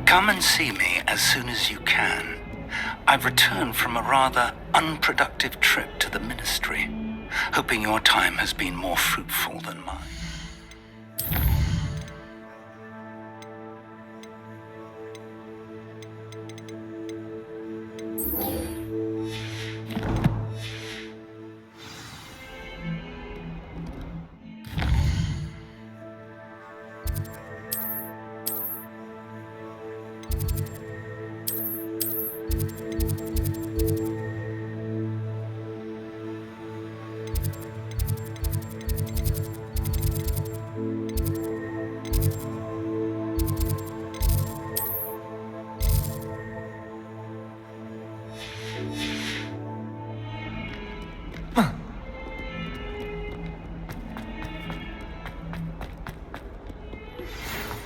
Come and see me as soon as you can. I've returned from a rather unproductive trip to the Ministry, hoping your time has been more fruitful than mine.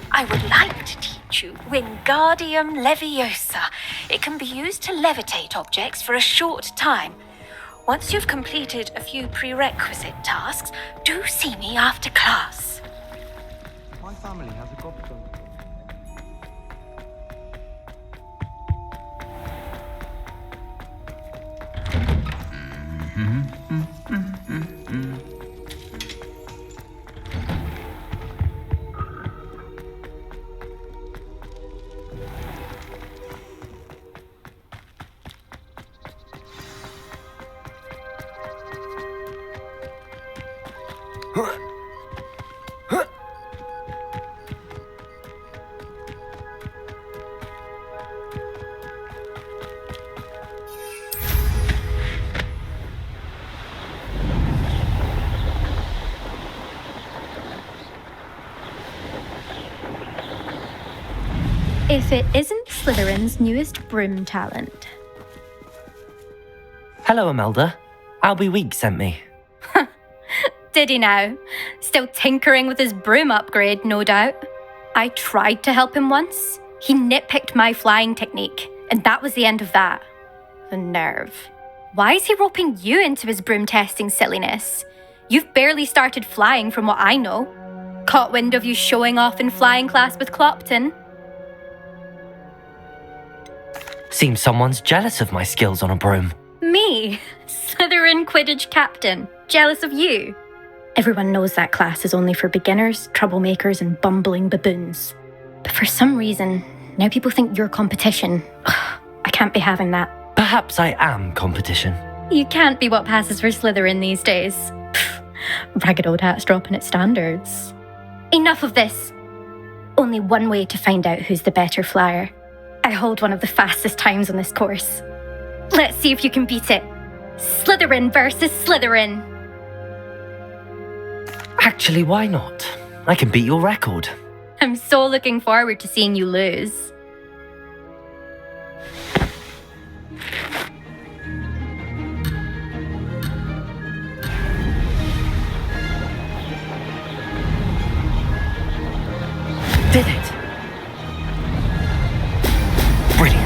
I would like to teach you Wingardium Leviosa. It can be used to levitate objects for a short time. Once you've completed a few prerequisite tasks, do see me after class. My family has a gobstone. If it isn't Slytherin's newest broom talent. Hello, Imelda. Albie Week sent me. Did he now? Still tinkering with his broom upgrade, no doubt. I tried to help him once. He nitpicked my flying technique, and that was the end of that. The nerve. Why is he roping you into his broom testing silliness? You've barely started flying from what I know. Caught wind of you showing off in flying class with Clopton. Seems someone's jealous of my skills on a broom. Me? Slytherin Quidditch captain. Jealous of you? Everyone knows that class is only for beginners, troublemakers, and bumbling baboons. But for some reason, now people think you're competition. I can't be having that. Perhaps I am competition. You can't be what passes for Slytherin these days. Ragged old hat's dropping its standards. Enough of this. Only one way to find out who's the better flyer. I hold one of the fastest times on this course. Let's see if you can beat it. Slytherin versus Slytherin. Actually, why not? I can beat your record. I'm so looking forward to seeing you lose. Did it? Brilliant.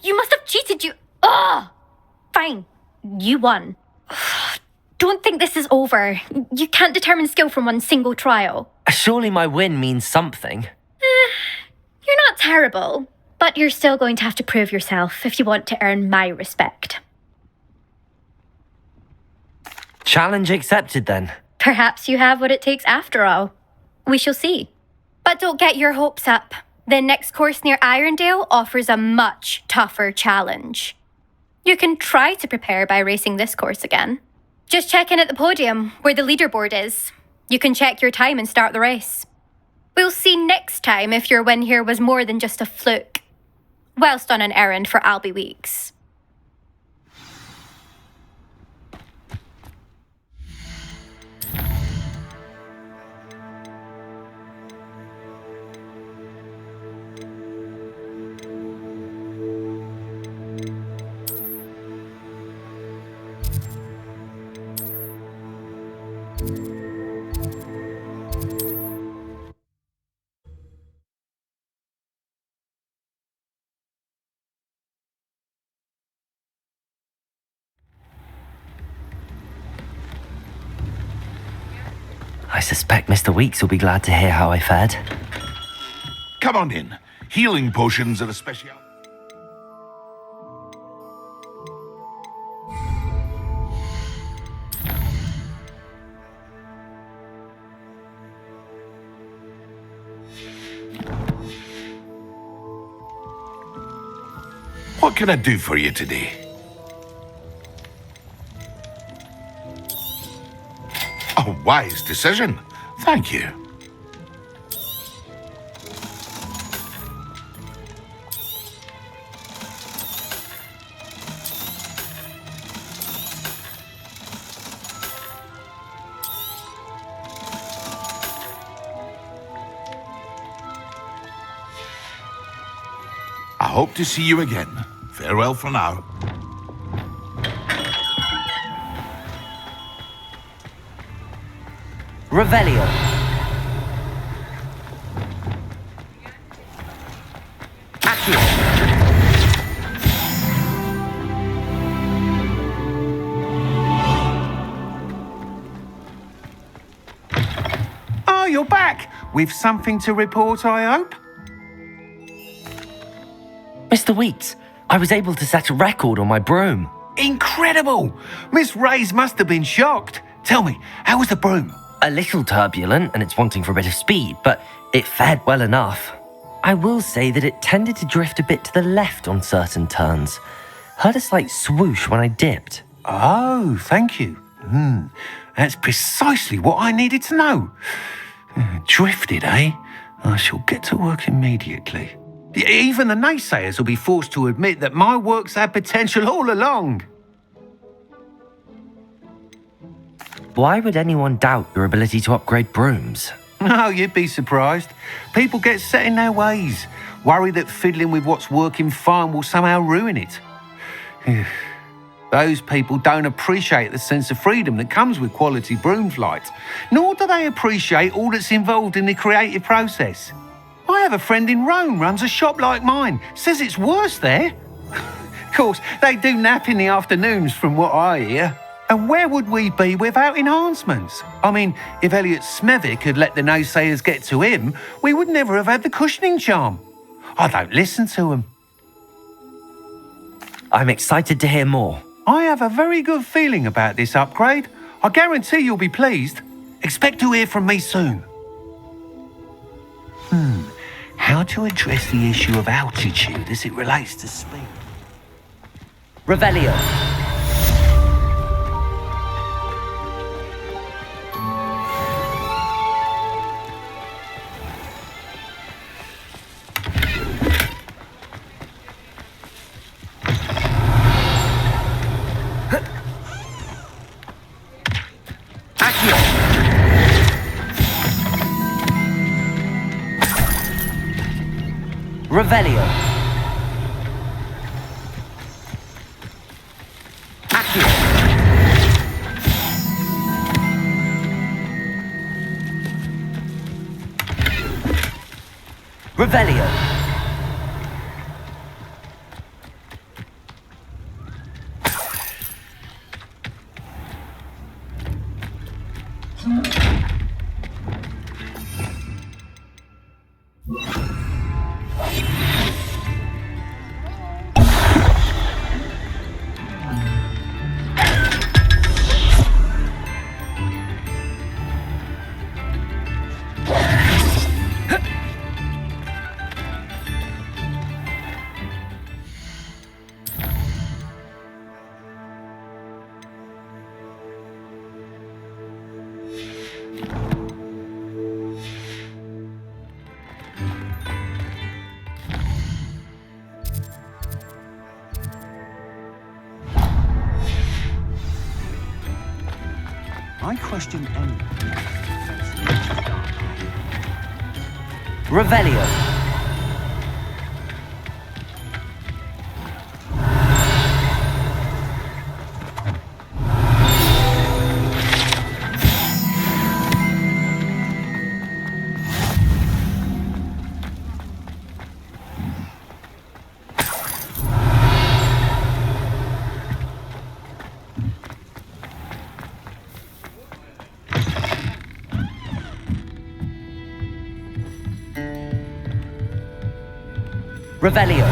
You must have cheated, you... Ugh! Fine. You won. Don't think this is over. You can't determine skill from one single trial. Surely my win means something. You're not terrible, but you're still going to have to prove yourself if you want to earn my respect. Challenge accepted then. Perhaps you have what it takes after all. We shall see. But don't get your hopes up. The next course near Irondale offers a much tougher challenge. You can try to prepare by racing this course again. Just check in at the podium, where the leaderboard is. You can check your time and start the race. We'll see next time if your win here was more than just a fluke. Whilst on an errand for Albie Weeks. I suspect Mr. Weeks will be glad to hear how I fared. Come on in. Healing potions are a special. What can I do for you today? A wise decision. Thank you. I hope to see you again. Farewell for now. Revelio. Accio. Oh, you're back! With something to report, I hope? Mr. Weeks, I was able to set a record on my broom. Incredible! Miss Reyes must have been shocked. Tell me, how was the broom? A little turbulent and it's wanting for a bit of speed, but it fared well enough. I will say that it tended to drift a bit to the left on certain turns. Heard a slight swoosh when I dipped. Oh, thank you. That's precisely what I needed to know. Drifted, eh? I shall get to work immediately. Even the naysayers will be forced to admit that my work's had potential all along. Why would anyone doubt your ability to upgrade brooms? Oh, you'd be surprised. People get set in their ways, worry that fiddling with what's working fine will somehow ruin it. Those people don't appreciate the sense of freedom that comes with quality broom flight, nor do they appreciate all that's involved in the creative process. I have a friend in Rome runs a shop like mine, says it's worse there. Of course, they do nap in the afternoons from what I hear. And where would we be without enhancements? I mean, if Elliot Smethwick had let the naysayers get to him, we would never have had the cushioning charm. I don't listen to them. I'm excited to hear more. I have a very good feeling about this upgrade. I guarantee you'll be pleased. Expect to hear from me soon. How to address the issue of altitude as it relates to speed? Revelio. Revelio. Accio. Revelio. I question anyone. Revelio. Revelio.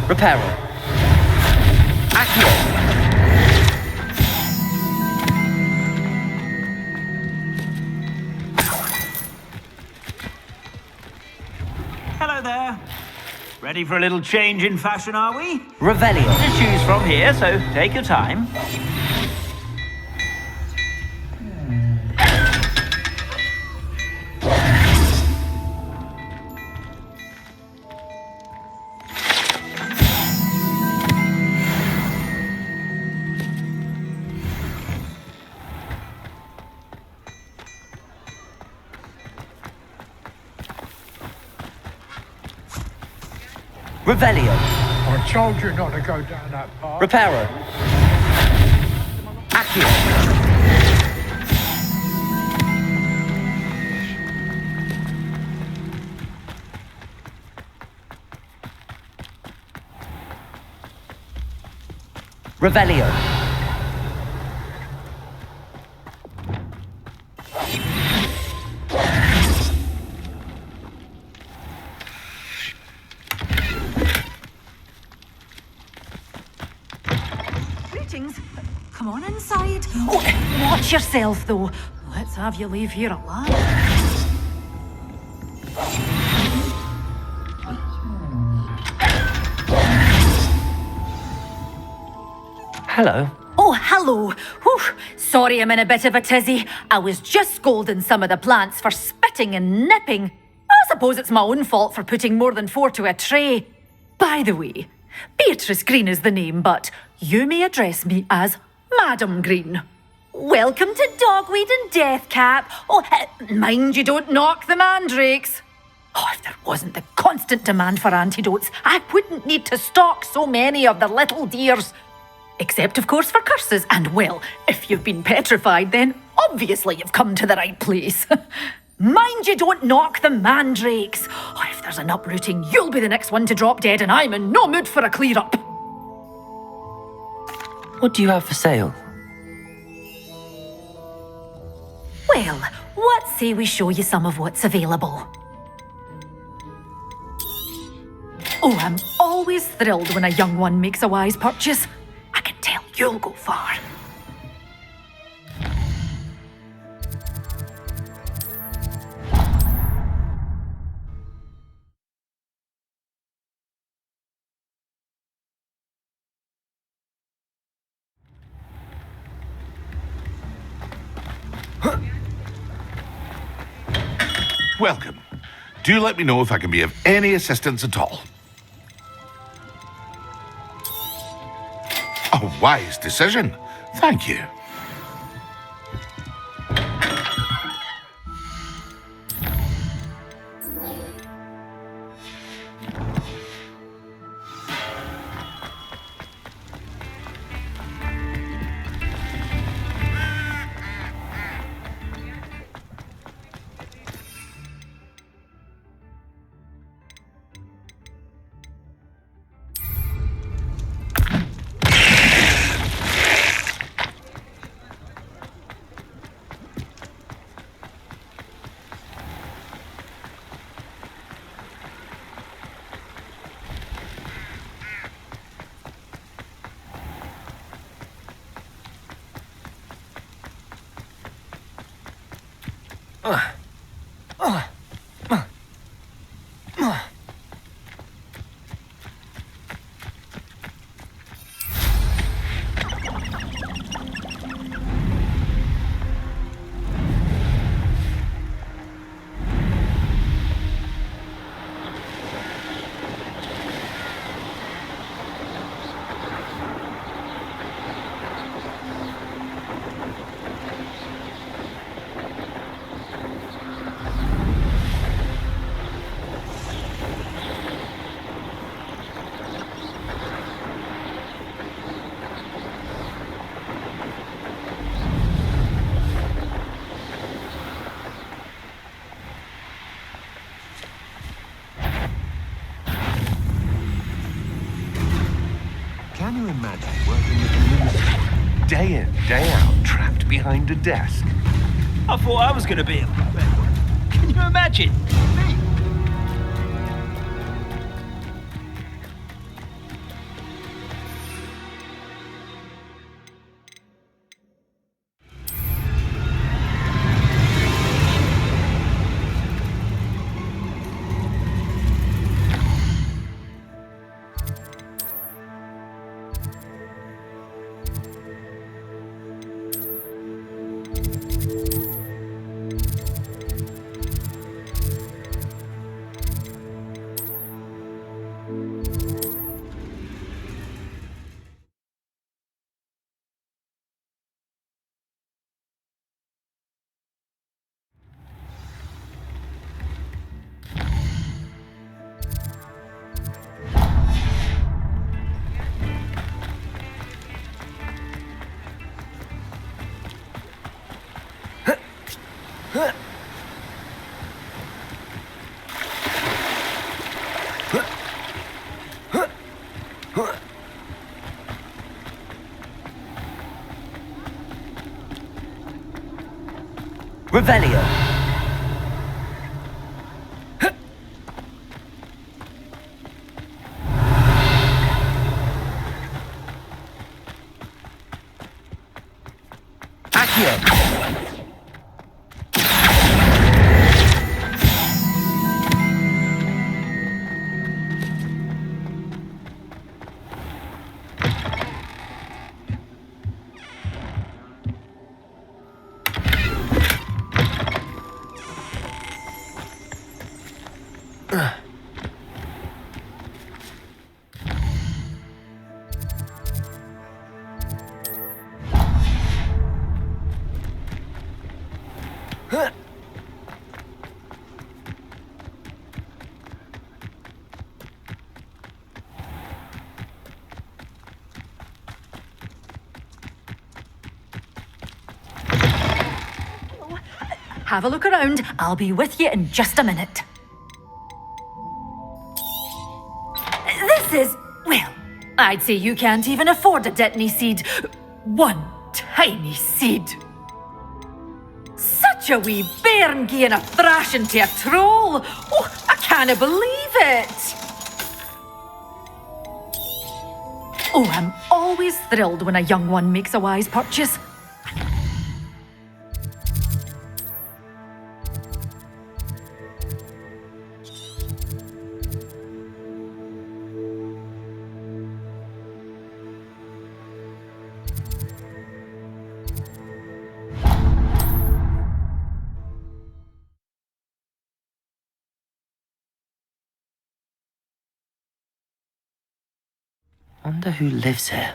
Reparo. Accio. Hello there. Ready for a little change in fashion, are we? Revelio. To choose from here, so take your time. Revelio. I told you not to go down that path. Reparo. Accio. Revelio. Greetings. Come on inside. Oh, watch yourself, though. Let's have you leave here alive. Hello. Oh, hello. Whew. Sorry I'm in a bit of a tizzy. I was just scolding some of the plants for spitting and nipping. I suppose it's my own fault for putting more than 4 to a tray. By the way, Beatrice Green is the name, but you may address me as Madam Green. Welcome to Dogweed and Deathcap. Oh, mind you don't knock the mandrakes. Oh, if there wasn't the constant demand for antidotes, I wouldn't need to stock so many of the little dears. Except, of course, for curses. And, well, if you've been petrified, then obviously you've come to the right place. Mind you don't knock the mandrakes. Oh, if there's an uprooting, you'll be the next one to drop dead, and I'm in no mood for a clear-up. What do you have for sale? Well, what say we show you some of what's available? Oh, I'm always thrilled when a young one makes a wise purchase. I can tell you'll go far. Welcome. Do let me know if I can be of any assistance at all. A wise decision. Thank you. Can you imagine working with the ministry? Day in, day out, trapped behind a desk. I thought I was going to be a puppet. Can you imagine? Me? Revelio. Accio. Have a look around. I'll be with you in just a minute. This is, well, I'd say you can't even afford a Detney seed. One tiny seed. Such a wee bairn gieing a thrashing to a troll. Oh, I can't believe it. Oh, I'm always thrilled when a young one makes a wise purchase. Wonder who lives here.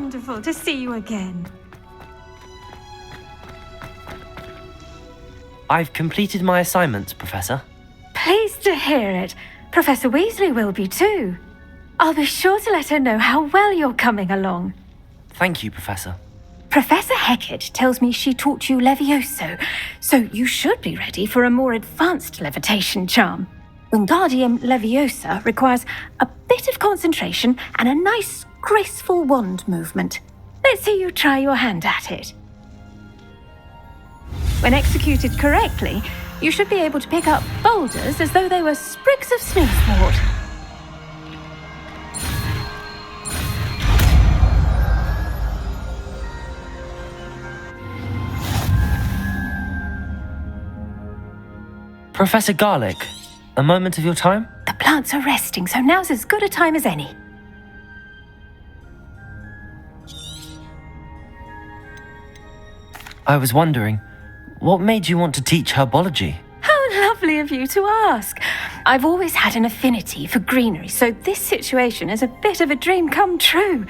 wonderful to see you again. I've completed my assignments, Professor. Pleased to hear it. Professor Weasley will be too. I'll be sure to let her know how well you're coming along. Thank you, Professor. Professor Hecat tells me she taught you Levioso, so you should be ready for a more advanced levitation charm. Wingardium Leviosa requires a bit of concentration and a nice, graceful wand movement. Let's see you try your hand at it. When executed correctly, you should be able to pick up boulders as though they were sprigs of snigswort. Professor Garlick, a moment of your time? The plants are resting, so now's as good a time as any. I was wondering, what made you want to teach herbology? How lovely of you to ask. I've always had an affinity for greenery, so this situation is a bit of a dream come true.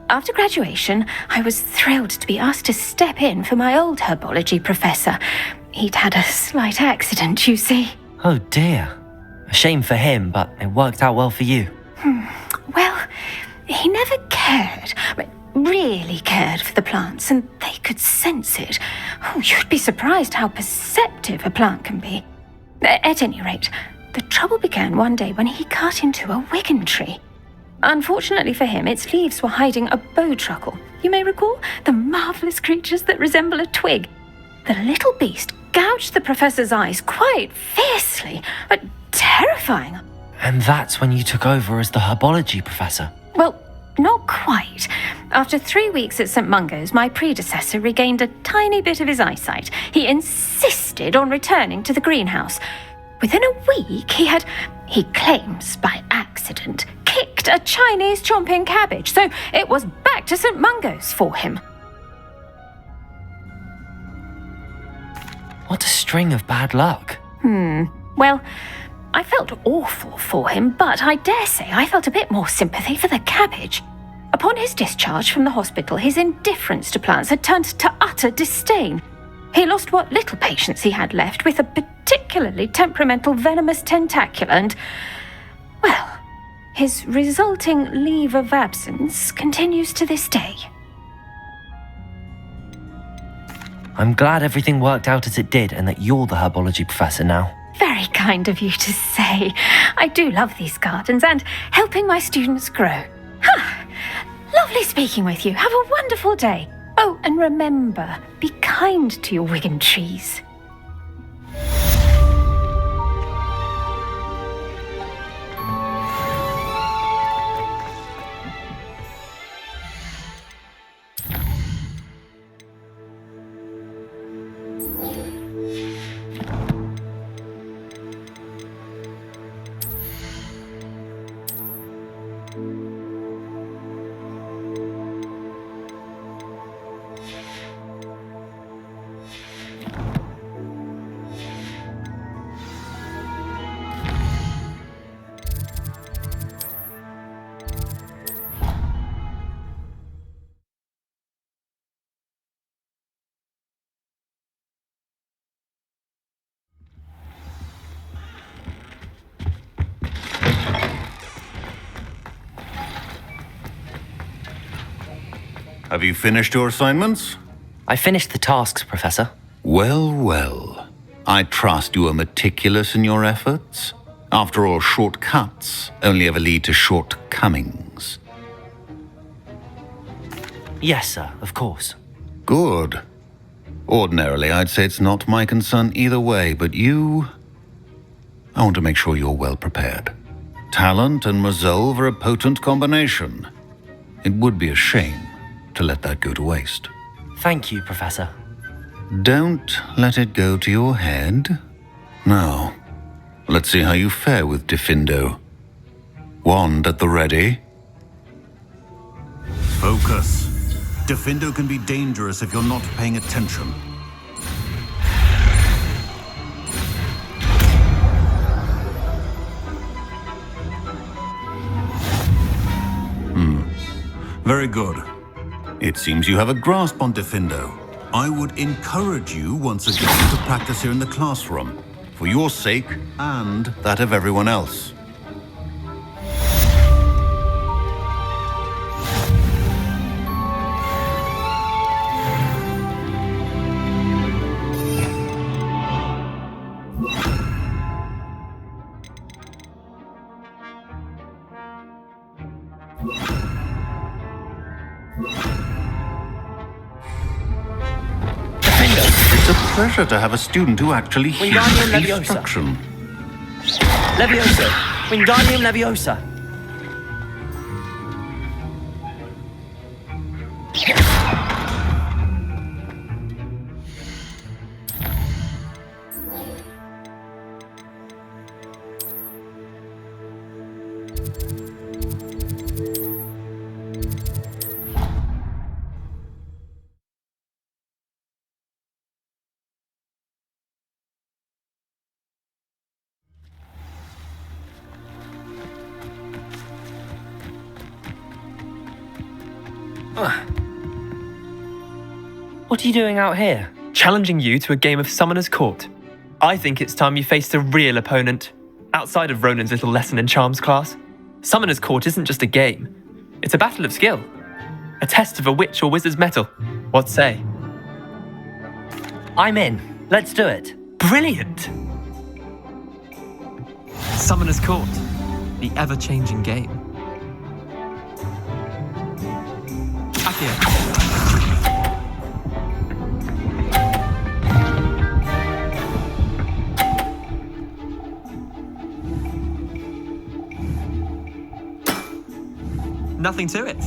After graduation, I was thrilled to be asked to step in for my old herbology professor. He'd had a slight accident, you see. Oh dear. A shame for him, but it worked out well for you. Well, he never cared, really cared for the plants, and they could sense it. Oh, you'd be surprised how perceptive a plant can be. At any rate, the trouble began one day when he cut into a wigan tree. Unfortunately for him, its leaves were hiding a bowtruckle. You may recall the marvellous creatures that resemble a twig. The little beast gouged the professor's eyes quite fiercely, but terrifying. And that's when you took over as the herbology professor? Well, not quite. After 3 weeks at St. Mungo's, my predecessor regained a tiny bit of his eyesight. He insisted on returning to the greenhouse. Within a week, he claims by accident, kicked a Chinese chomping cabbage, so it was back to St. Mungo's for him. What a string of bad luck. Well, I felt awful for him, but I dare say I felt a bit more sympathy for the cabbage. Upon his discharge from the hospital, his indifference to plants had turned to utter disdain. He lost what little patience he had left with a particularly temperamental venomous tentacula and, well, his resulting leave of absence continues to this day. I'm glad everything worked out as it did and that you're the herbology professor now. Very kind of you to say. I do love these gardens and helping my students grow. Lovely speaking with you. Have a wonderful day. Oh, and remember, be kind to your wigan trees. Have you finished your assignments? I finished the tasks, Professor. Well, well. I trust you are meticulous in your efforts. After all, shortcuts only ever lead to shortcomings. Yes, sir, of course. Good. Ordinarily, I'd say it's not my concern either way, but I want to make sure you're well prepared. Talent and resolve are a potent combination. It would be a shame to let that go to waste. Thank you, Professor. Don't let it go to your head. Now, let's see how you fare with Diffindo. Wand at the ready. Focus. Diffindo can be dangerous if you're not paying attention. Very good. It seems you have a grasp on Diffindo. I would encourage you once again to practice here in the classroom, for your sake and that of everyone else. It's a pleasure to have a student who actually hears Wingardium Leviosa. instruction. Leviosa! Wingardium Leviosa! What are you doing out here? Challenging you to a game of Summoner's Court. I think it's time you faced a real opponent, outside of Ronan's little lesson in charms class. Summoner's Court isn't just a game. It's a battle of skill. A test of a witch or wizard's mettle. What say? I'm in. Let's do it. Brilliant! Summoner's Court. The ever-changing game. Accio. Nothing to it.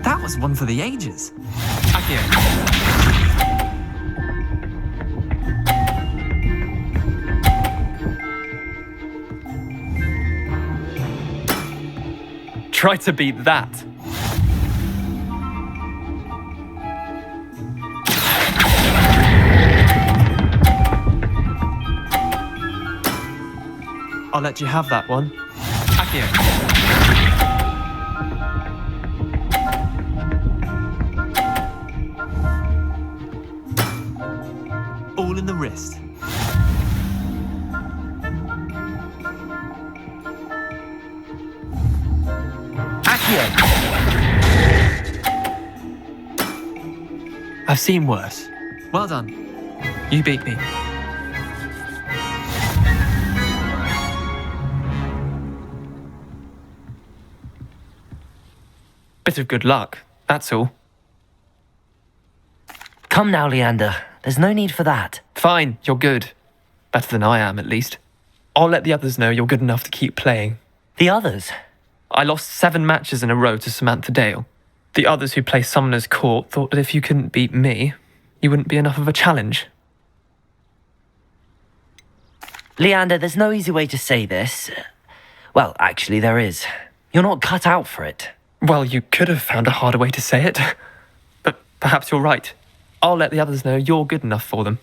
That was one for the ages. Accio. Try to beat that. I'll let you have that one. Accio. All in the wrist. Accio! I've seen worse. Well done. You beat me. Bit of good luck, that's all. Come now, Leander. There's no need for that. Fine, you're good. Better than I am, at least. I'll let the others know you're good enough to keep playing. The others? I lost 7 matches in a row to Samantha Dale. The others who play Summoner's Court thought that if you couldn't beat me, you wouldn't be enough of a challenge. Leander, there's no easy way to say this. Well, actually, there is. You're not cut out for it. Well, you could have found a harder way to say it. But perhaps you're right. I'll let the others know you're good enough for them.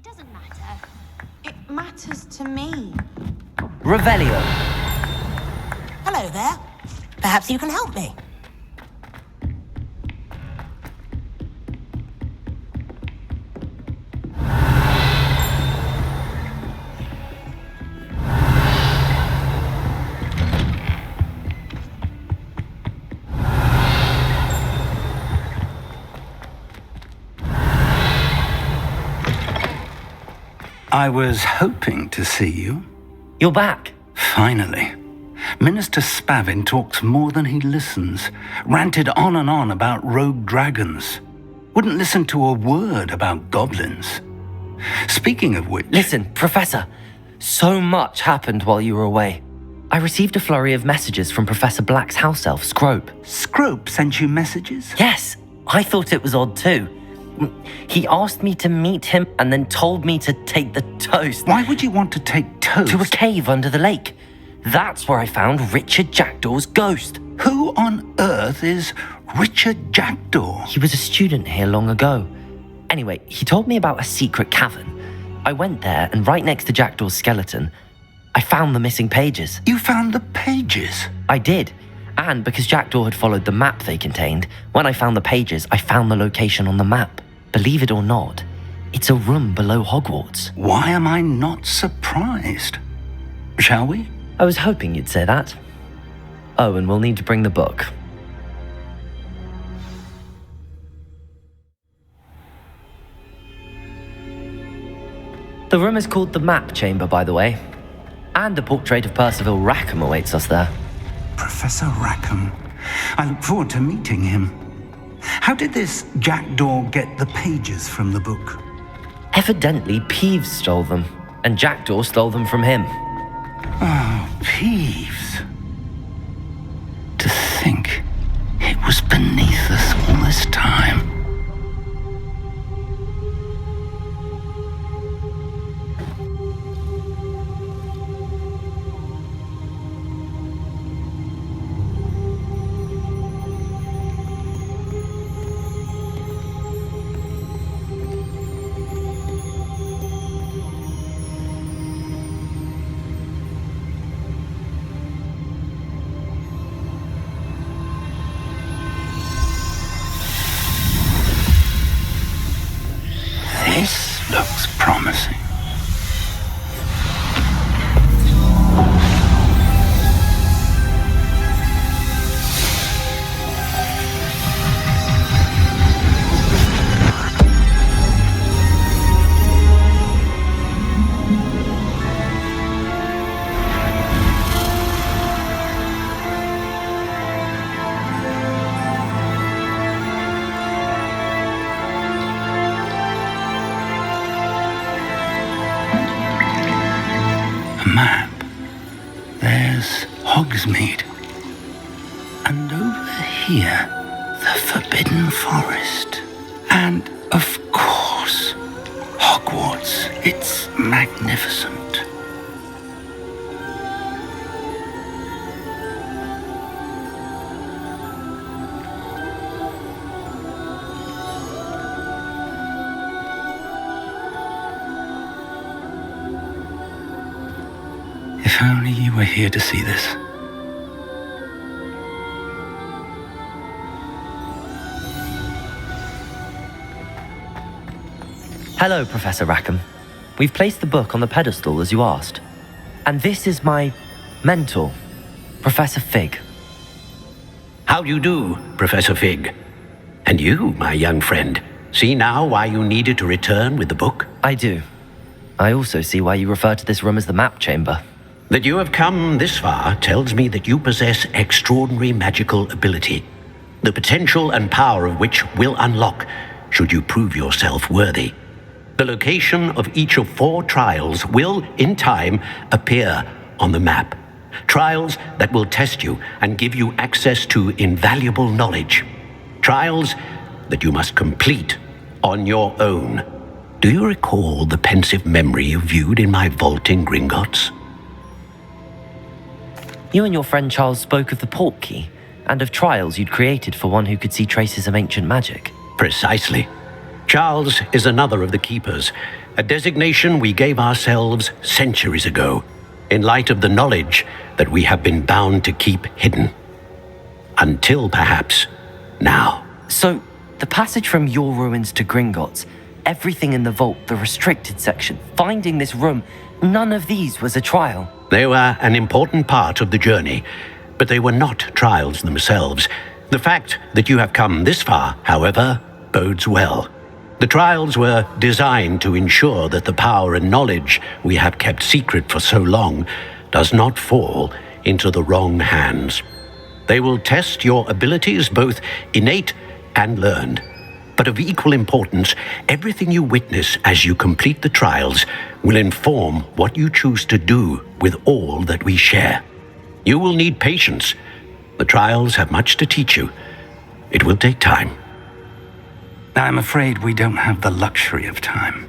doesn't matter. It matters to me. Revelio. Hello there. Perhaps you can help me. I was hoping to see you. You're back. Finally. Minister Spavin talks more than he listens. Ranted on and on about rogue dragons. Wouldn't listen to a word about goblins. Speaking of which... Listen, Professor. So much happened while you were away. I received a flurry of messages from Professor Black's house elf, Scrope. Scrope sent you messages? Yes. I thought it was odd too. He asked me to meet him and then told me to take the toast. Why would you want to take toast? To a cave under the lake. That's where I found Richard Jackdaw's ghost. Who on earth is Richard Jackdaw? He was a student here long ago. Anyway, he told me about a secret cavern. I went there, and right next to Jackdaw's skeleton, I found the missing pages. You found the pages? I did. And because Jackdaw had followed the map they contained, when I found the pages, I found the location on the map. Believe it or not, it's a room below Hogwarts. Why am I not surprised? Shall we? I was hoping you'd say that. Oh, and we'll need to bring the book. The room is called the Map Chamber, by the way. And a portrait of Percival Rackham awaits us there. Professor Rackham. I look forward to meeting him. How did this Jackdaw get the pages from the book? Evidently, Peeves stole them, and Jackdaw stole them from him. Oh, Peeves. To think it was beneath us all this time. This looks promising. Map. There's Hogsmeade. And over here, the Forbidden Forest. And, of course, Hogwarts. It's magnificent. If only you were here to see this. Hello, Professor Rackham. We've placed the book on the pedestal as you asked. And this is my mentor, Professor Fig. How do you do, Professor Fig? And you, my young friend, see now why you needed to return with the book? I do. I also see why you refer to this room as the Map Chamber. That you have come this far tells me that you possess extraordinary magical ability, the potential and power of which will unlock should you prove yourself worthy. The location of each of 4 trials will, in time, appear on the map. Trials that will test you and give you access to invaluable knowledge. Trials that you must complete on your own. Do you recall the pensive memory you viewed in my vault in Gringotts? You and your friend Charles spoke of the Portkey and of trials you'd created for one who could see traces of ancient magic. Precisely. Charles is another of the keepers, a designation we gave ourselves centuries ago, in light of the knowledge that we have been bound to keep hidden. Until perhaps now. So, the passage from your ruins to Gringotts, everything in the vault, the restricted section, finding this room, none of these was a trial. They were an important part of the journey, but they were not trials themselves. The fact that you have come this far, however, bodes well. The trials were designed to ensure that the power and knowledge we have kept secret for so long does not fall into the wrong hands. They will test your abilities, both innate and learned. But of equal importance, everything you witness as you complete the trials will inform what you choose to do with all that we share. You will need patience. The trials have much to teach you. It will take time. I'm afraid we don't have the luxury of time.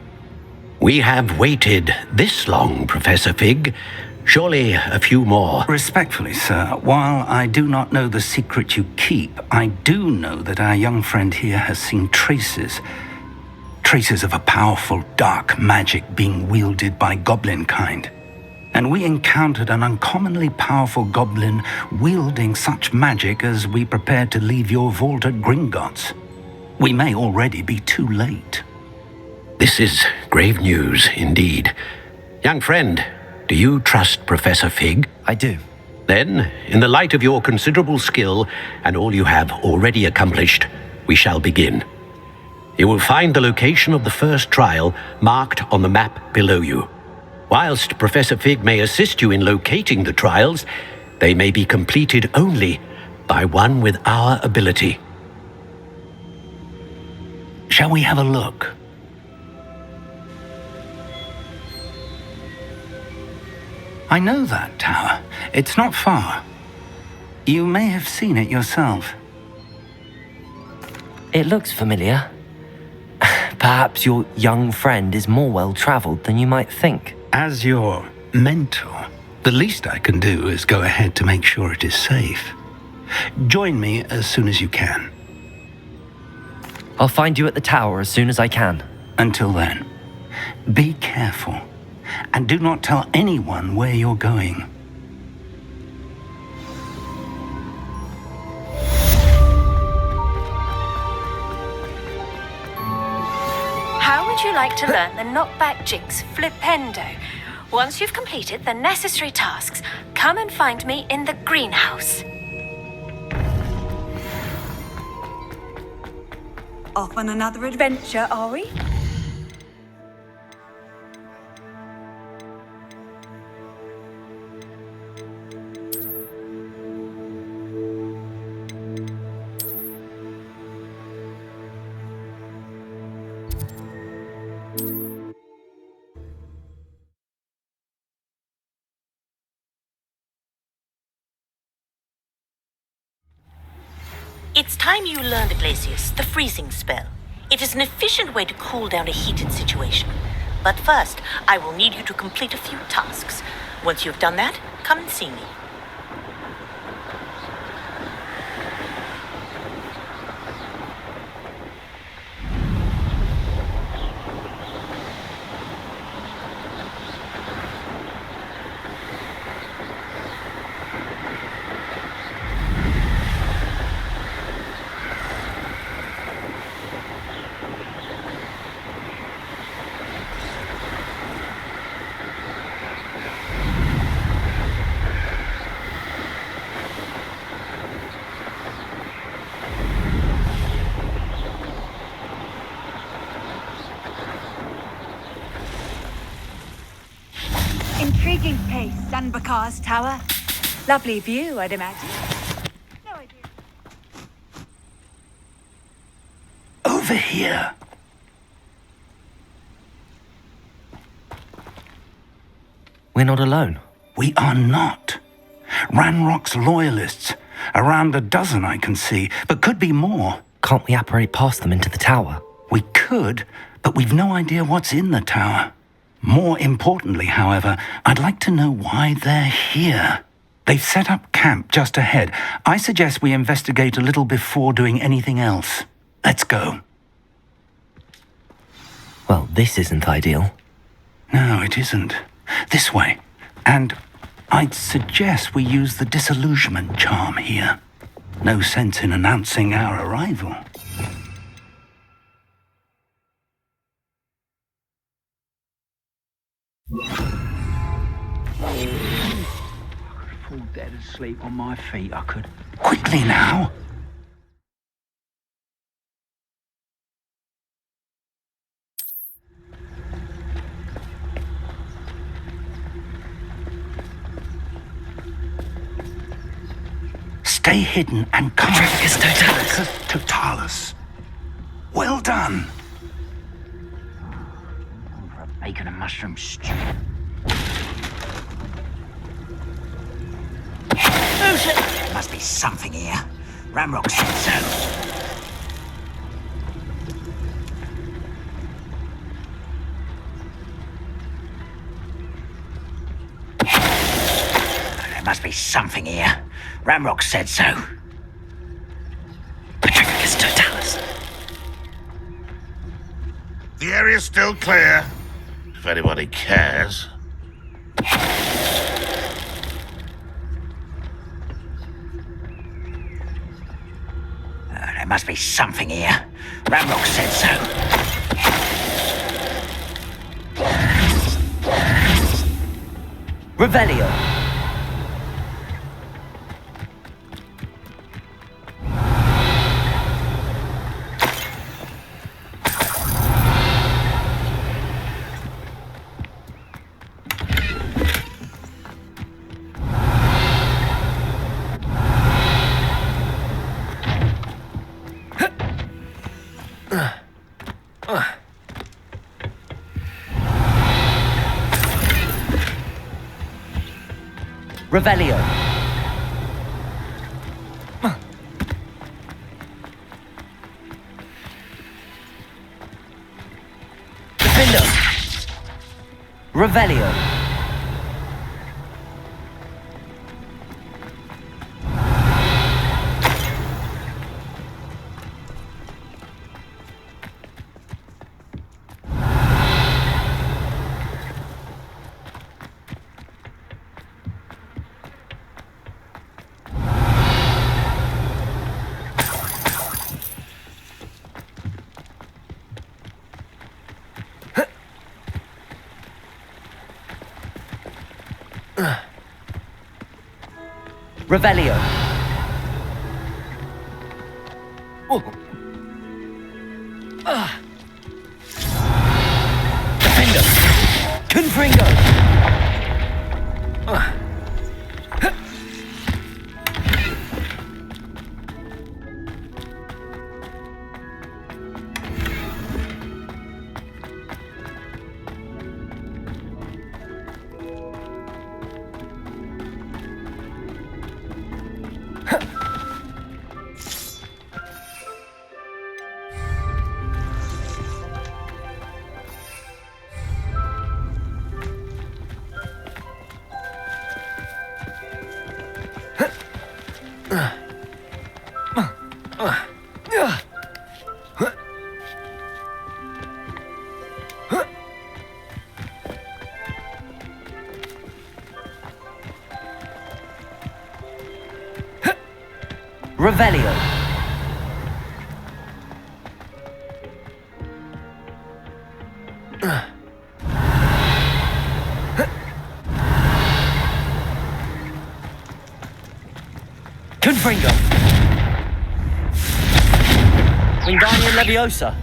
We have waited this long, Professor Fig. Surely a few more. Respectfully, sir, while I do not know the secret you keep, I do know that our young friend here has seen traces of a powerful dark magic being wielded by goblin kind. And we encountered an uncommonly powerful goblin wielding such magic as we prepared to leave your vault at Gringotts. We may already be too late. This is grave news indeed. Young friend, do you trust Professor Fig? I do. Then, in the light of your considerable skill and all you have already accomplished, we shall begin. You will find the location of the first trial marked on the map below you. Whilst Professor Fig may assist you in locating the trials, they may be completed only by one with our ability. Shall we have a look? I know that tower. It's not far. You may have seen it yourself. It looks familiar. Perhaps your young friend is more well-traveled than you might think. As your mentor, the least I can do is go ahead to make sure it is safe. Join me as soon as you can. I'll find you at the tower as soon as I can. Until then, be careful, and do not tell anyone where you're going. How would you like to learn the knockback jinx flipendo? Once you've completed the necessary tasks, come and find me in the greenhouse. Off on another adventure, are we? It's time you learned, Glacius, the freezing spell. It is an efficient way to cool down a heated situation. But first, I will need you to complete a few tasks. Once you've done that, come and see me. Intriguing place, Sanbakar's tower. Lovely view, I'd imagine. No idea. Over here. We're not alone. We are not. Ranrock's loyalists. Around a dozen I can see, but could be more. Can't we apparate past them into the tower? We could, but we've no idea what's in the tower. More importantly, however, I'd like to know why they're here. They've set up camp just ahead. I suggest we investigate a little before doing anything else. Let's go. Well, this isn't ideal. No, it isn't. This way. And I'd suggest we use the disillusionment charm here. No sense in announcing our arrival. Fall dead asleep on my feet, I could. Quickly now! Stay hidden and come. Totalis. Well done. For a bacon and mushroom stew. There must be something here. Ramrock said so. There must be something here. Ramrock said so. Petrificus totalis. The area's still clear, if anybody cares. There must be something here. Ramrock said so. Revelio. Revelio. Defender. Revelio. Revelio. Defender. Confringo. Revelio. Confringo. Wingardium Leviosa.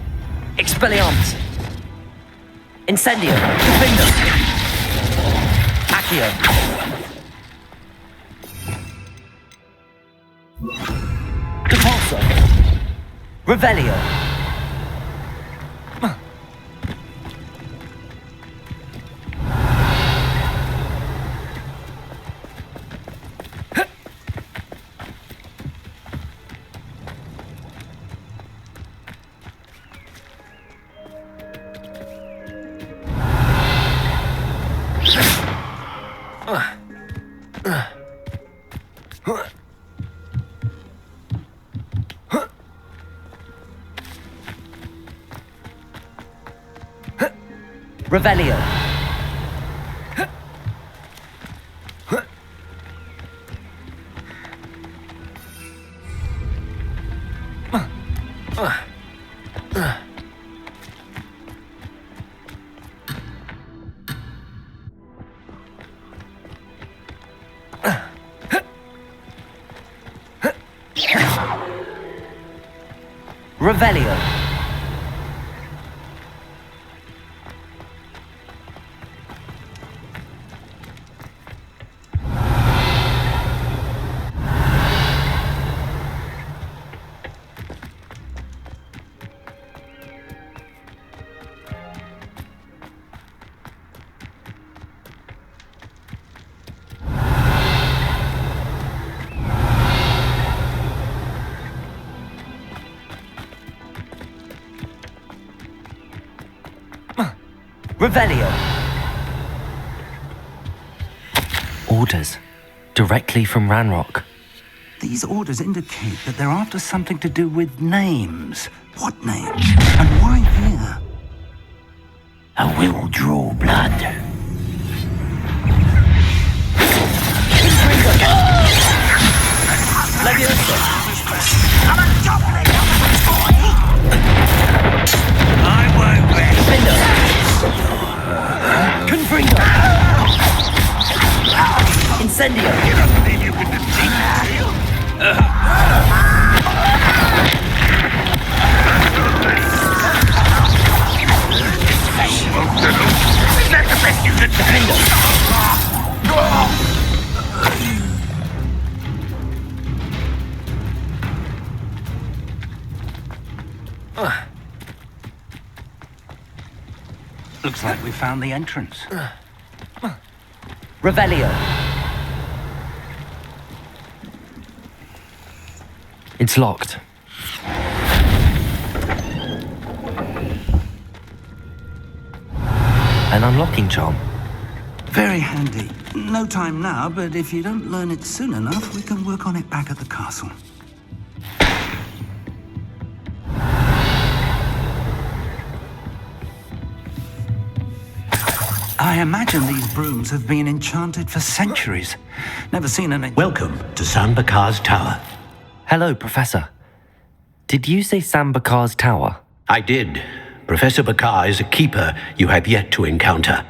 Expelliarmus. Incendio. Defender. Accio. Depulso. Revelio. Revelio. Revelio. Revelio. Orders. Directly from Ranrock. These orders indicate that they're after something to do with names. What names? And why here? I will draw blood. Leviosa. I'm a goblin, not a toy! I won't rest. Confringo. Incendio. You don't believe you can defeat me, do you? Is that the best you can Looks like we found the entrance. Revelio. It's locked. An unlocking charm. Very handy. No time now, but if you don't learn it soon enough, we can work on it back at the castle. I imagine these brooms have been enchanted for centuries. Never seen an... Welcome to Sambakar's Tower. Hello, Professor. Did you say Sambakar's Tower? I did. Professor Bakar is a keeper you have yet to encounter.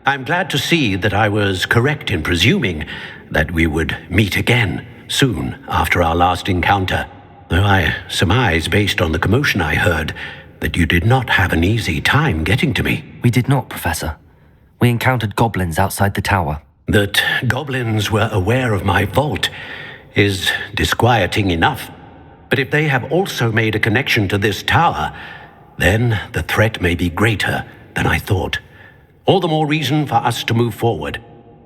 I'm glad to see that I was correct in presuming that we would meet again soon after our last encounter, though I surmise, based on the commotion I heard, that you did not have an easy time getting to me. We did not, Professor. We encountered goblins outside the tower. That goblins were aware of my vault is disquieting enough. But if they have also made a connection to this tower, then the threat may be greater than I thought. All the more reason for us to move forward.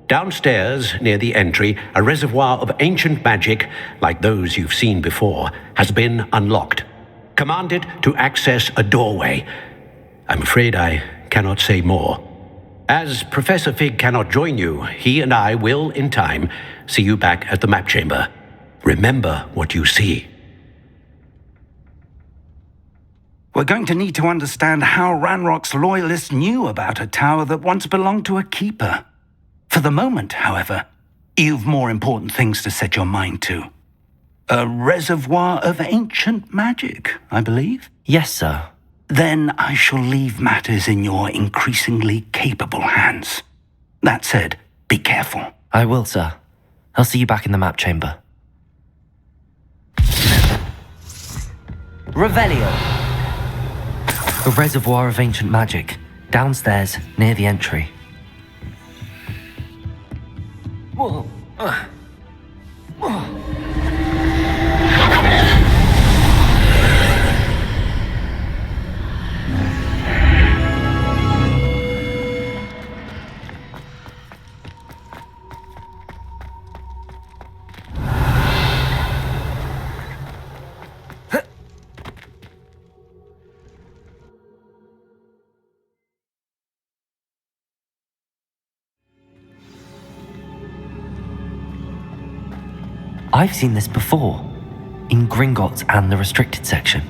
Downstairs, near the entry, a reservoir of ancient magic, like those you've seen before, has been unlocked. Command it to access a doorway. I'm afraid I cannot say more. As Professor Fig cannot join you, he and I will, in time, see you back at the map chamber. Remember what you see. We're going to need to understand how Ranrock's loyalists knew about a tower that once belonged to a keeper. For the moment, however, you've more important things to set your mind to. A reservoir of ancient magic, I believe? Yes, sir. Then I shall leave matters in your increasingly capable hands. That said, be careful. I will, sir. I'll see you back in the map chamber. Revelio. A reservoir of ancient magic, downstairs, near the entry. Whoa. I've seen this before, in Gringotts and the restricted section.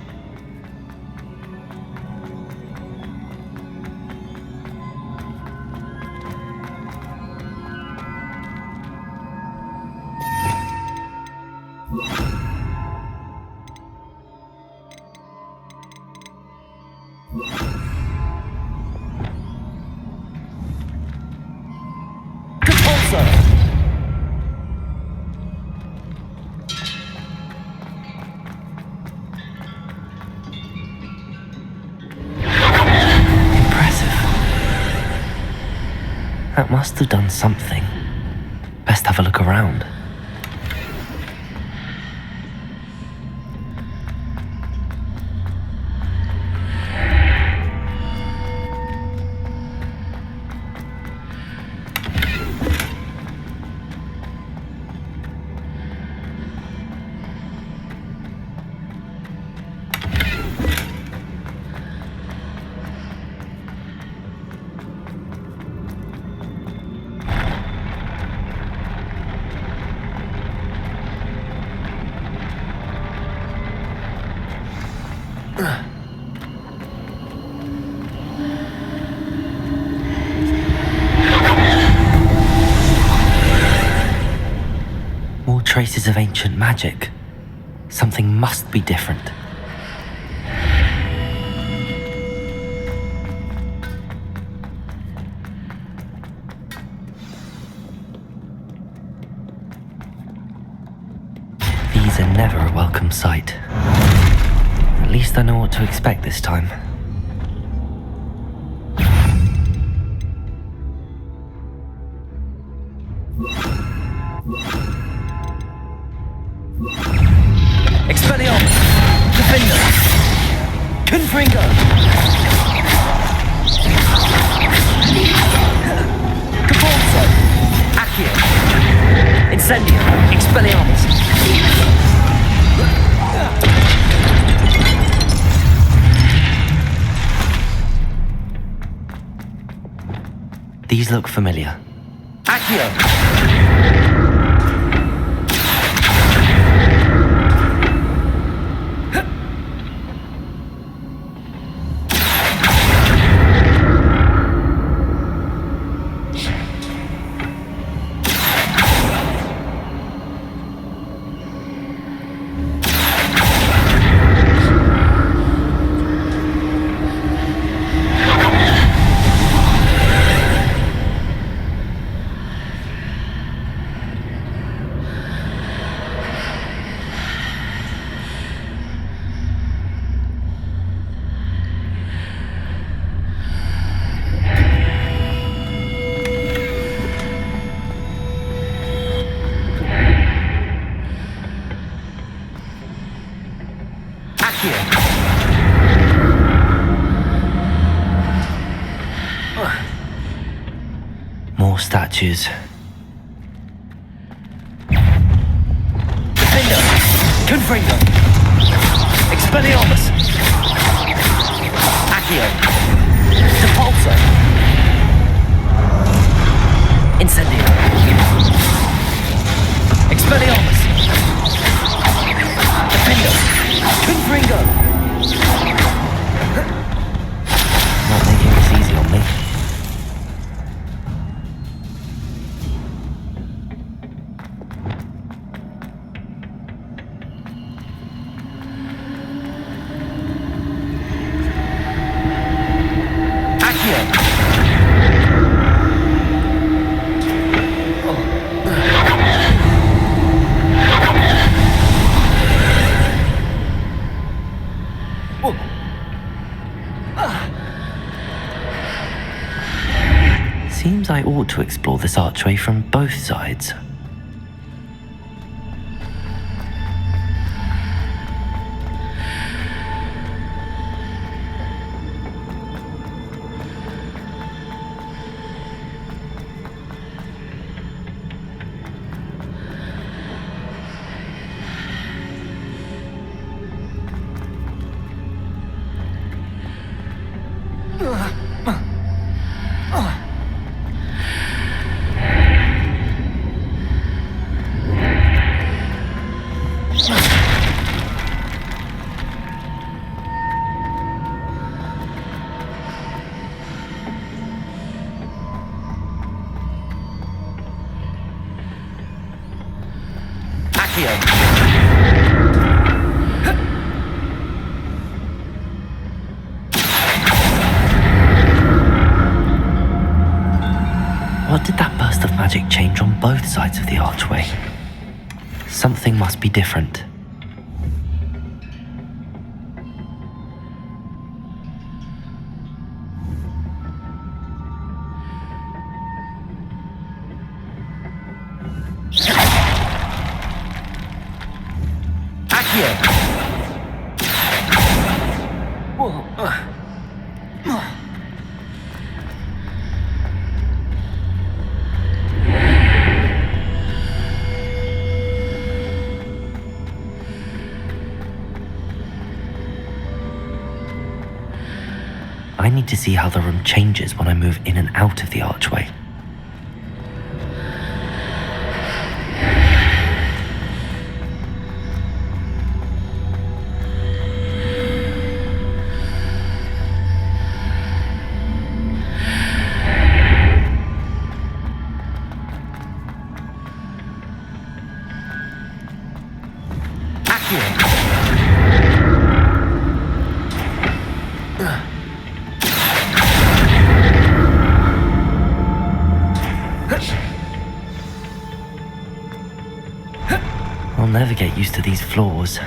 That must have done something. Best have a look around. More traces of ancient magic. Something must be different. These are never a welcome sight. At least I know what to expect this time. Expelliarmus! Defender! Confringo! Cabalso! Accio! Incendio! Expelliarmus! These look familiar. Accio! More statues. Defender! Confringo! Expelliarmus! Accio! Depulso! Incendio! Expelliarmus! Defender! Confringo! Not making this easy on me. Seems I ought to explore this archway from both sides. What did that burst of magic change on both sides of the archway? Something must be different. I need to see how the room changes when I move in and out of the archway. I'll never get used to these floors.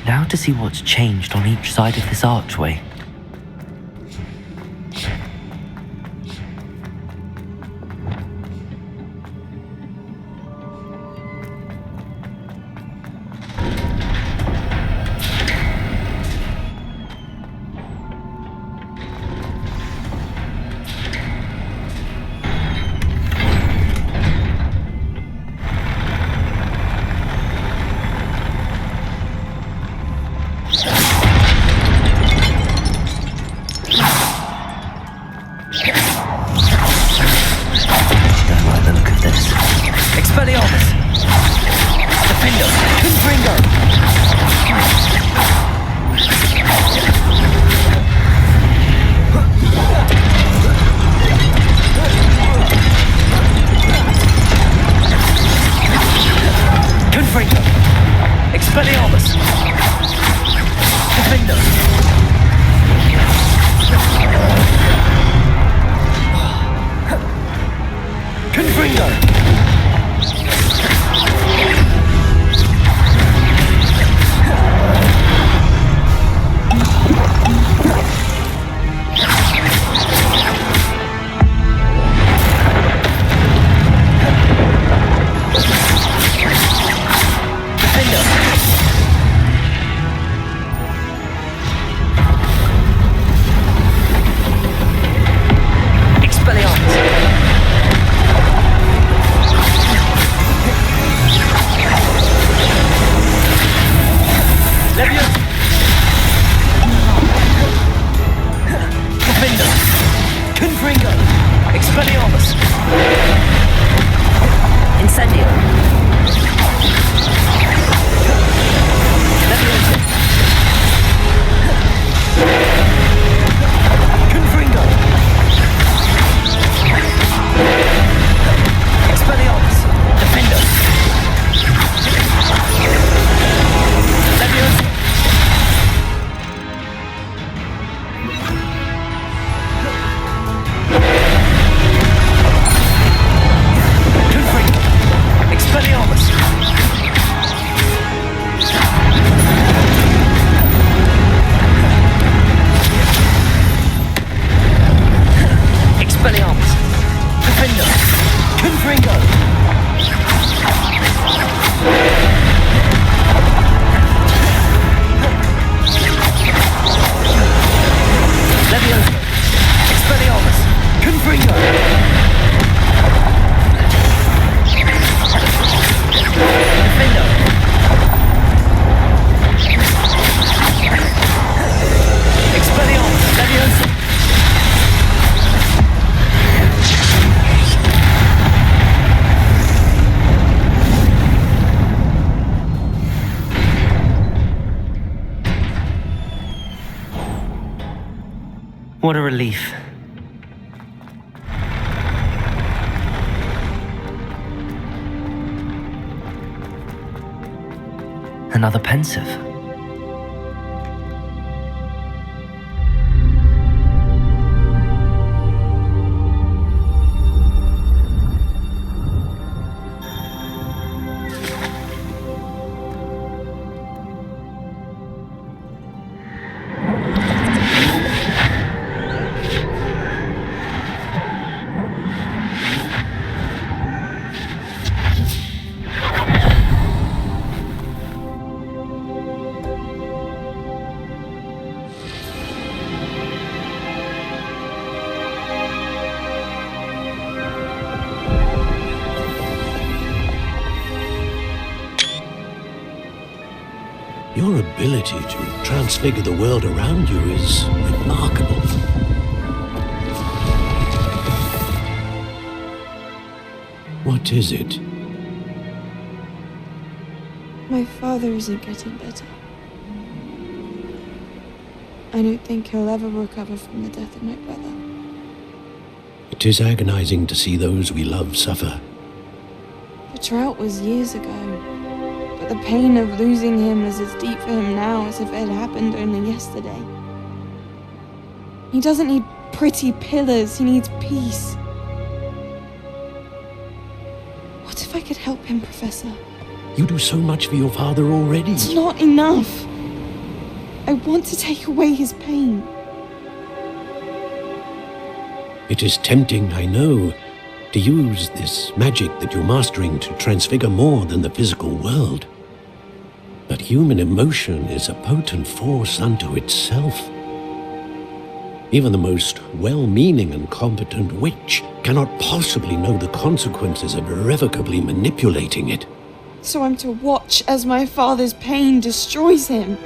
Now to see what's changed on each side of this archway. Confringo! Expelliarmus! Incendio! Leviosa! Confringo! Expelliarmus! Defendo! Leviosa! Expelliarmus! Expelliarmus! Defendo! Confringo! Leviosa! Expelliarmus! Confringo! Defendo! Expelliarmus! Leviosa! What a relief. Another pensive. Your ability to transfigure the world around you is remarkable. What is it? My father isn't getting better. I don't think he'll ever recover from the death of my brother. It is agonizing to see those we love suffer. The drought was years ago, but the pain of losing him is as deep for him now as if it had happened only yesterday. He doesn't need pretty pillars, he needs peace. What if I could help him, Professor? You do so much for your father already. It's not enough. I want to take away his pain. It is tempting, I know, to use this magic that you're mastering to transfigure more than the physical world. But human emotion is a potent force unto itself. Even the most well-meaning and competent witch cannot possibly know the consequences of irrevocably manipulating it. So I'm to watch as my father's pain destroys him.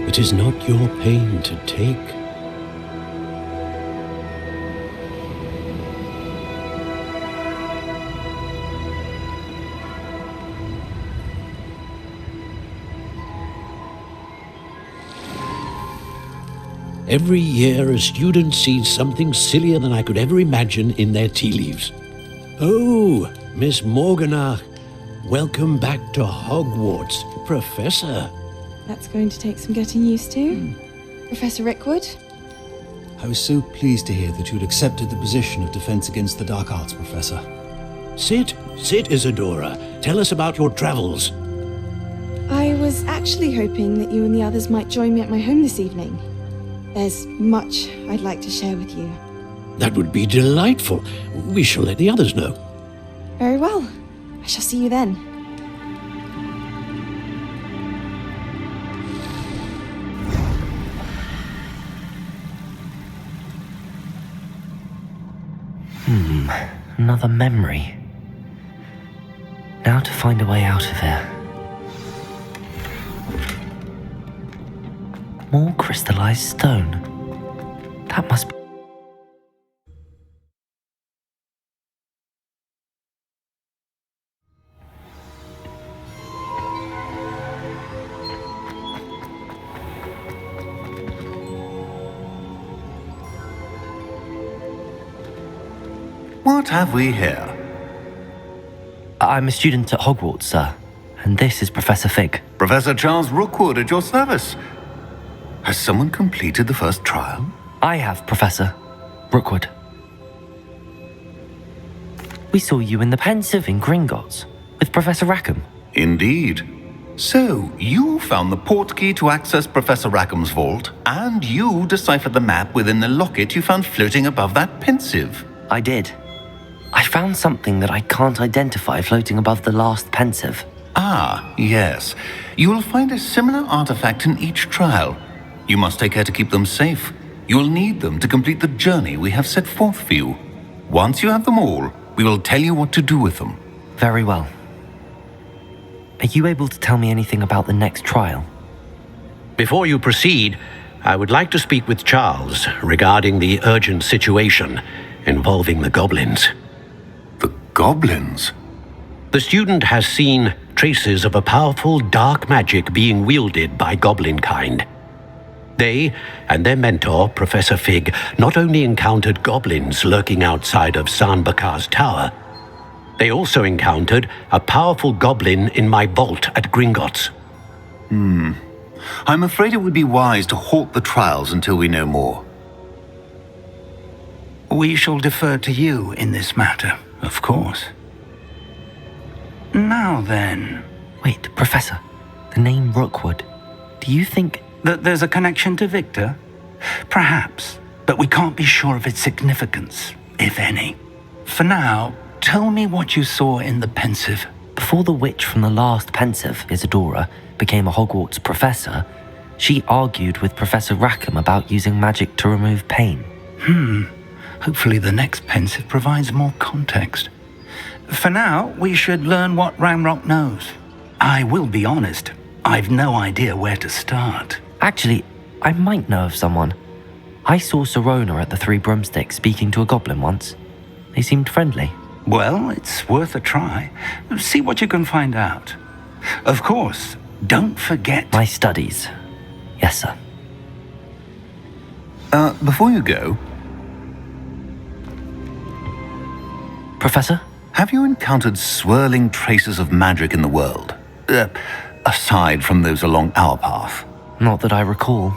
It is not your pain to take. Every year, a student sees something sillier than I could ever imagine in their tea leaves. Oh, Miss Morganach, welcome back to Hogwarts, Professor. That's going to take some getting used to. Professor Rickwood? I was so pleased to hear that you'd accepted the position of Defense Against the Dark Arts, Professor. Sit, Isadora. Tell us about your travels. I was actually hoping that you and the others might join me at my home this evening. There's much I'd like to share with you. That would be delightful. We shall let the others know. Very well. I shall see you then. Another memory. Now to find a way out of here. More crystallized stone. That must be... What have we here? I'm a student at Hogwarts, sir. And this is Professor Fig. Professor Charles Rookwood at your service. Has someone completed the first trial? I have, Professor Rookwood. We saw you in the Pensive in Gringotts with Professor Rackham. Indeed. So, you found the portkey to access Professor Rackham's vault, and you deciphered the map within the locket you found floating above that Pensive. I did. I found something that I can't identify floating above the last Pensive. Ah, yes. You will find a similar artifact in each trial. You must take care to keep them safe. You will need them to complete the journey we have set forth for you. Once you have them all, we will tell you what to do with them. Very well. Are you able to tell me anything about the next trial? Before you proceed, I would like to speak with Charles regarding the urgent situation involving the goblins. The goblins? The student has seen traces of a powerful dark magic being wielded by goblin kind. They and their mentor, Professor Fig, not only encountered goblins lurking outside of Sanbakar's tower, they also encountered a powerful goblin in my vault at Gringotts. I'm afraid it would be wise to halt the trials until we know more. We shall defer to you in this matter, of course. Now then... Wait, Professor. The name Rookwood. Do you think... that there's a connection to Victor? Perhaps, but we can't be sure of its significance, if any. For now, tell me what you saw in the Pensive. Before the witch from the last Pensive, Isadora, became a Hogwarts professor, she argued with Professor Rackham about using magic to remove pain. Hopefully the next Pensive provides more context. For now, we should learn what Ranrock knows. I will be honest, I've no idea where to start. Actually, I might know of someone. I saw Serona at the Three Broomsticks speaking to a goblin once. They seemed friendly. Well, it's worth a try. See what you can find out. Of course, don't forget... My studies. Yes, sir. Before you go... Professor? Have you encountered swirling traces of magic in the world? Aside from those along our path? Not that I recall.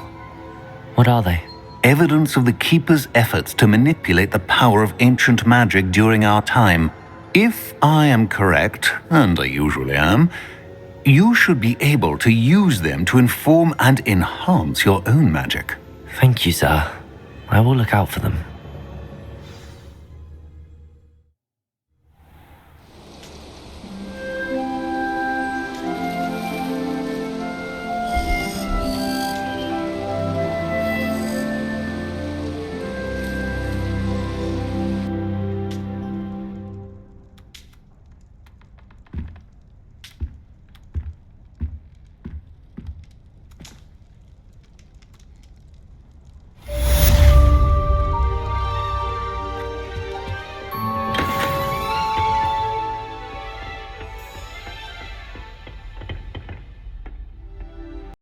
What are they? Evidence of the Keeper's efforts to manipulate the power of ancient magic during our time. If I am correct, and I usually am, you should be able to use them to inform and enhance your own magic. Thank you, sir. I will look out for them.